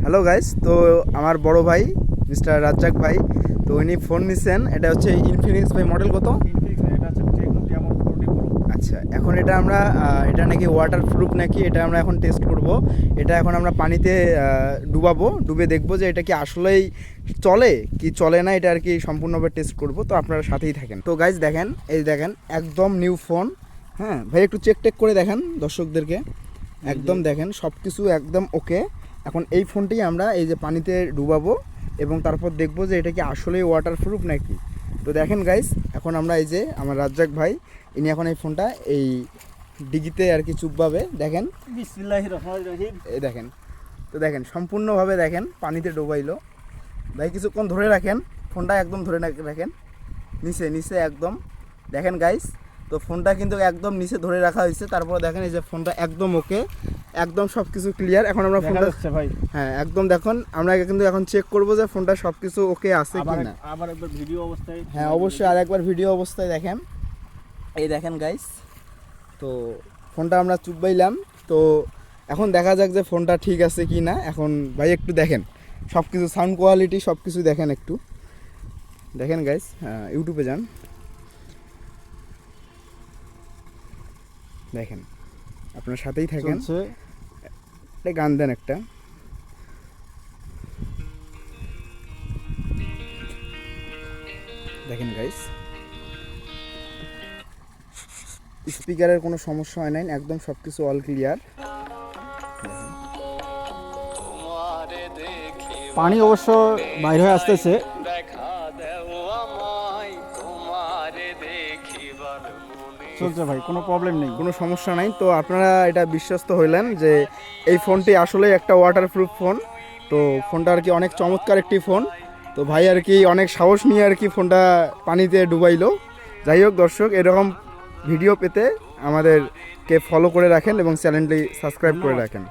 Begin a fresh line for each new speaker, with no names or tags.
Hello guys, তো আমার বড় ভাই মিস্টার রাজ্জাক ভাই, তো উনি ফোন নিছেন। এটা হচ্ছে ইনফিনিক্স ভাই, মডেল কত?
এটা হচ্ছে টেকনো ক্যামন 40 প্রো।
আচ্ছা, এখন এটা আমরা এটা নাকি ওয়াটার প্রুফ নাকি, এটা আমরা এখন টেস্ট করব। এটা এখন আমরা পানিতে ডুবাবো, ডুবে দেখবো যে এটা কি আসলেই চলে কি চলে না, এটা আর কি সম্পূর্ণভাবে টেস্ট করব। তো আপনারা সাথেই থাকেন। তো গাইস দেখেন, এই দেখেন একদম নিউ ফোন। হ্যাঁ ভাই, একটু চেক টেক করে দেখেন দর্শকদেরকে। একদম দেখেন সব কিছু একদম ওকে। এখন এই ফোনটি আমরা এই যে পানিতে ডুবাবো এবং তারপর দেখবো যে এটা কি আসলেই ওয়াটার প্রুফ নাকি। তো দেখেন গাইস, এখন আমরা এই যে আমার রাজ্জাক ভাই, ইনি এখন এই ফোনটা এই ডিগিতে আর কি চুপভাবে দেখেন।
বিসমিল্লাহির রহমানির রহিম।
এই দেখেন, তো দেখেন সম্পূর্ণভাবে দেখেন পানিতে ডোবাইলো। ভাই কিছুক্ষণ ধরে রাখেন ফোনটা, একদম ধরে রাখেন নিচে নিচে একদম দেখেন গাইস। তো ফোনটা কিন্তু একদম নিচে ধরে রাখা হয়েছে। তারপর দেখেন এই যে ফোনটা একদম ওকে, একদম সব কিছু ক্লিয়ার। এখন আমরা ফোনটা
ভাই
হ্যাঁ একদম দেখুন, আমরা কিন্তু এখন চেক করব যে ফোনটা সব কিছু ওকে আছে কি না।
আবার একবার ভিডিও অবস্থায়,
হ্যাঁ অবশ্যই আর একবার ভিডিও অবস্থায় দেখেন। এই দেখেন গাইস, তো ফোনটা আমরা চুপবাইলাম। তো এখন দেখা যাক যে ফোনটা ঠিক আছে কি না। এখন ভাই একটু দেখেন সব কিছু, সাউন্ড কোয়ালিটি সব কিছু দেখেন, একটু দেখেন গাইস। ইউটিউবে যান, দেখেন আপনার সাথেই থাকেন। একটা গান দেন একটা। দেখেন গাইস, স্পিকারের কোনো সমস্যা হয় নাই, একদম সব কিছু অল ক্লিয়ার।
পানি অবশ্য বাইরে হয়ে আসতেছে। চলছে ভাই, কোনো প্রবলেম নেই,
কোনো সমস্যা নাই। তো আপনারা এটা বিশ্বস্ত হইলেন যে এই ফোনটি আসলে একটা ওয়াটারপ্রুফ ফোন। তো ফোনটা আর কি অনেক চমৎকার একটি ফোন। তো ভাই আর কি অনেক সাহস নিয়ে আর কি ফোনটা পানিতে ডুবাইলো। যাই হোক দর্শক, এরকম ভিডিও পেতে আমাদেরকে ফলো করে রাখেন এবং চ্যানেলটি সাবস্ক্রাইব করে রাখেন।